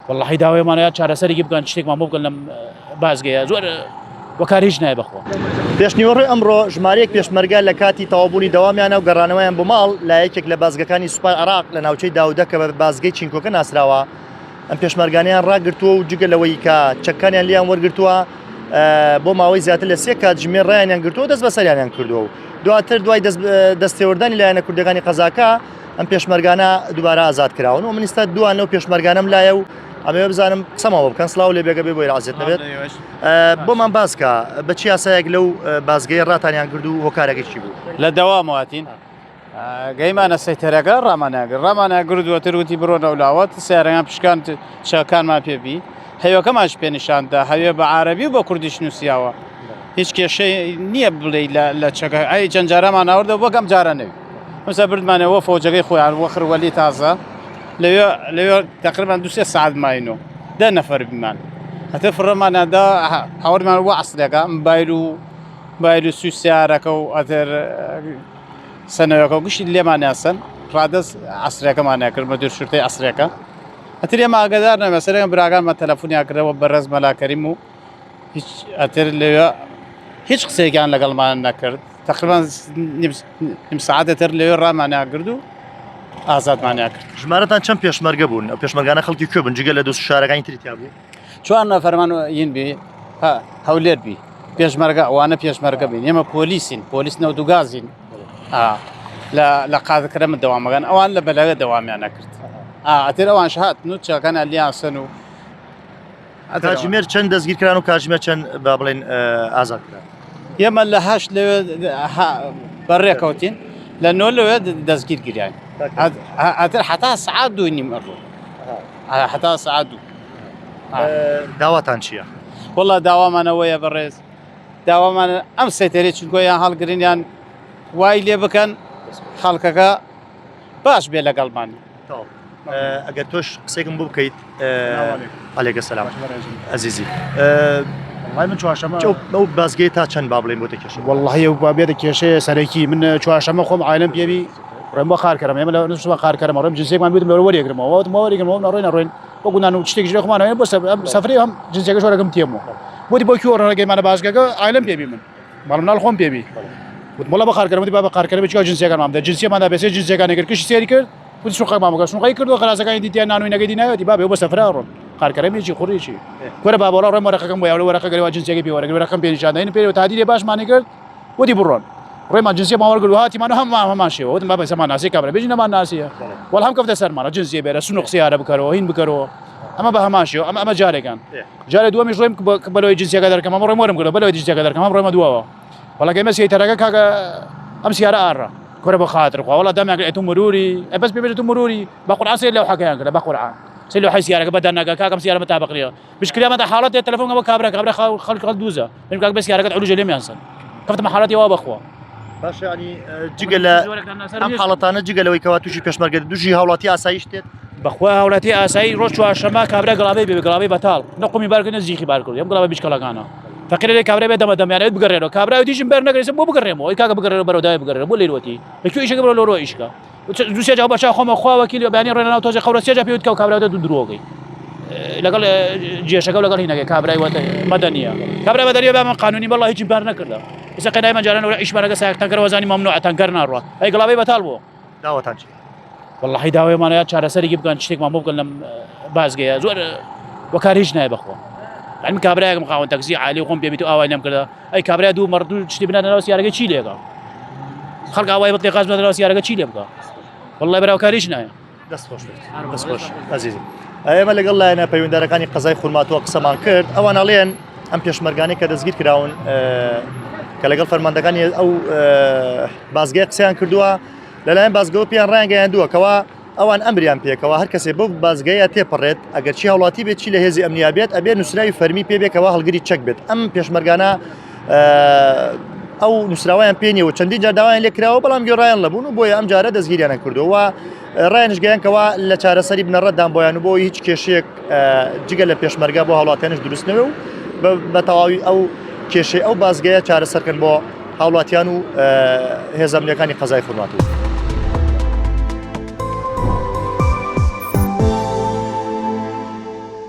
والله داوایمانەیە چارەسەرێکی بکەن شتێکمان بۆ بکەن لەم بازگەیە زۆر وەکار هیچ نایە بەخۆ. پێشنیوەڕۆی ئەمڕۆ ژمارەیەک پێشمەرگە لە کاتی تەواوبوونی دەوامیانە و گەڕانەوەیان بۆ ماڵ لایەکێک لە بازگەکانی سوپای عێراق لە ناوچەی داودە کە بە بازگەی چینکۆکە ناسراوە ئەم پێشمەرگانیان ڕاگرتووە و جگە لەوەی کە چەکانیان لیان وەرگرتووە بۆ ماوەی زیاتر لە 3 کات ژمێر ڕایانیان گرتووە دەست بە سەریانیان کردووە و دواتر دوای دەستێوەردانی لایەنە کوردەکانی قەزاکە ئەم پێشمەرگانە دووبارە ئازاد کراون و منیستا دوان لەو پێشمەرگانەم لایە و ئەمێ بزانم قسەمەوە بکەن سڵاو لێ بێگە بێ بۆی ڕازێت نەبێت بۆمان باسکە بەچی یاسایەک لەو بازگەیە ڕاتانیان کرد و هۆکارێکی بوو لە دەوامەوەتین گەیمانە سەیتەرەکە ڕامانەگردووەتر وتی بڕۆ نەولاوەت سیارەکان پشکان چاکانمان پێبی هەیوەکەماش پێنیشاندا هەوێ بە عارەبی و بە کوردیش نووسیاوە هیچ کێشەی نییە بڵێ لە چەکە ئەی چەند جارەمان ئەوەردە بۆکەم جارە نەوی ئەمسا بردمانەوە فۆجەکەی خۆیان وەخروەلی تازە لەوێ تقریبان 2 ساعت ماینۆ 10 نەفەر بیمان هەتە فڕەمانەدا هەوەرمان وە عەسلەکە بایر و سوی سیارەکە و ئەتر سەنەوەکە و گشتی لێمان یاسن ڕادەست عەسرەکەمان کرد بە دوور شورتەی عەسرەکە ئەتر ئێمە ئاگادار نە مەسەرەکە براکانمان تەلەفۆنیان کردەوە بەڕێز مەلاکەریم و هیچ ئەتر لەوێ هیچ قسەیەکیان لەگەڵمان نەکرد تقریبان نیم ساعتێتر لەوێ ڕامانیان کرد و ئازادمانیان کرد. ژمارەتان چەند پێشمەرگە بوون ئەو پێشمەرگانە خەڵکی کوێ بوون جگە لە دۆست شارەکانی تریتیا بوو 4 نەفەرمان ین بی هەولێر بی پێشمەرگە ئەوانە پێشمەرگە بین ئێمە پۆلیسین پۆلیس نەوتوگازین لە قادەکرە من دەوامەکان ئەوان لە بەلەوێ دەوامیان نەکرد ئەتر ئەوان شهات نوچەکانە لیانسن و کاتژمێر چەند دەستگیرکران و کاتژمێر چەند با بڵێن ئازاد کران ئێمە لە هەش لەوێ بەڕێکەوتین لە 9 لەوێ دەستگیر گیریان ئەتر حتا سعات 2 نیم ئەڕۆ حتا سعات 2 داواتان چییە؟ وڵا داوامانەوەیە بەڕێز داوامان ئەم سێتەرێ چونکۆیان هەڵگرنیان وای لێ بکەن خەڵکەکە باش بێ لەگەڵمان ئەگەر تۆش قسێکم بوو بکەیت ئەلێگە سەلام ئەزیزی من چوارشەمە ئەو بازگەی تا چەند با بڵێن بۆ تێکێشە والله ئەو بابێتە کێشەیە سەرەکی من چوارشەمە خۆم عایلم پێوی ڕێم بە خارکەرم ئێمە لە نووسمە خارکەرمە ڕێم جنسێکمان بێتم لەوە وەرێگرمەوە ڕۆین بۆ گونان و شتێکی ژێ خۆمانەوە بۆ سەفرەی هەم جنسێکە شۆرەکەم تێمەوە بۆتی بۆ کیۆ ڕێگەیمانە بازگەکە عایلم پێبی من ماڵمناڵ خۆم پێبی وڵا بە خارکەرمەتی با بە خارکەرمە چیکار جنسێکانمان دە جنسیەماندا بێسێ جنسێکانی کرد کشی سێری کرد وتی شوقەکمان بکە شوقەی کردووە خەلاسەکانی دیتیان نانووی نەگەی نایەتی با بێ بۆ سەفرا ڕۆن خارکەرەمێکی خوڕیشی وەرە با بۆڵا ڕێم وەرەقەکەم بۆ یاوە وەرەقە گەرەوە جنسێکی پێ وەرەگرت وەرەقەم پێنیشاندین پێ تادیدێ باشمانی کرد وتی بڕۆن ڕێمان جنسیەمان وەرگرت و هاتیمان هەمان شێوە وتم با بەسەمان ناسی کابرا بێژی نەمان ناسیە وەڵ هەم کەوتە سەرمانە جنسیە بێرە سون و قسەیارە بکەرەوە هین بکەرەوە ئەمە بە هەمان شێوە ئەمە جارێکان جارێ دووەمیش ڕێم بەلەوەی جنسیەکە دەرکەم ئەمە ڕێم وەرم کردەوە بەلەوەی جنسیەکە دەرکەم ئەم ڕێمە دووەوە وەڵا ئێمە سێتەرەکە کاکە ئەم سیارە ئارڕە كره بخاطر والله دام تو مروري بس بيجي مروري بقرعه سير لو حكى كده بقرعه سير لو حي سياره بدنا كم سياره متابق ليها مشكله ما حالات التليفون قبل كابرا خلق دوزه يمكن بس سياره علوج لي ينسن كفت محالاتي وابا اخوا باش يعني جيجل ام حالتانه جيجل وي كواتوشي بيشمرق دوجي هولاتي اسايشت بخوا هولاتي اساي روش واشما كابرا قلابي بتال نقوم يباركن زيخي باركل يم قلابي بيشكلا كانا فكر لي كابرا دم يعني بقرروا كابرا وديش مبرنا قريس مو بقرروا اي كاكا بقرروا برو داي بقرروا بو ليلوتي بكو ايش قبل لورو ايشكا دوسيا جواب شا خو خو وكيل يعني رنا توجه خبر سيجا بيوت كابرا دروغي لقال جيش قال لقال هنا كابرا مدنيه كابرا مدنيه بما قانوني والله هيك مبرنا كذا اذا كان دائما جارنا ايش برا ساك تنكر وزاني ممنوع تنكرنا رو اي قلابي بتالبو دعوه شي والله داوي مانەیە چارەسەرێکی بکەن شتێکمان بۆ بکەن لەم بازگەیە زۆر وەکار هیچ نایە بەخۆ ئەمن کابرایەکم خاوەن تەکسی عالی خۆم پێبیێت و ئاوای لێم کردە ئەی کابرای دوو مەڕ شتی بنەوە سیارەکە چی لێکە خەڵک ئاوای بڵێ قاز بنەوە سیارەکە چی لێ بکە والله بەراوکار هیچ نایە دەست خۆش عەزیزم ئێمە لەگەڵ لایەنە پەیوەنددارەکانی قەزای خورماتوە قسەمان کرد ئەوان ئەڵێن ئەم پێشمەرگانەی کە دەستگیر کراون کە لەگەڵ فەرماندەکانی ئەو بازگەی قسەیان کردووە لەلایەن بازگەوە پیان ڕایانگەیاندووە کەوا ئەوان ئەمریان پێکەوە هەر کەسێ بۆ بازگەیە تێپەڕێت ئەگەر چی هەوڵاتی بێت چی لە هێزی ئەمنیا بێت ئەبێ نووسراوی فەرمی پێبێکەوە هەڵگری چەک بێت ئەم پێشمەرگانە ئەو نووسراوایان پێنیەوە چەندی جار داوایان لێ کراوە بەڵام گوێڕایان لەبوون و بۆیە ئەم جارە دەستگیریانە کردووە ڕایانشگەیانکەوە لە چارەسەری بنەڕەتدان بۆیان و بۆی هیچ کێشەیەک جگە لە پێشمەرگا بۆ هەوڵاتیانش دروستنەوە و بە تەواوی ئەو کێشەی ئەو بازگەیە چارەسەرکردن بۆ هاوڵاتیان و هێز ئەمنیەکانی قەزای خورماتوە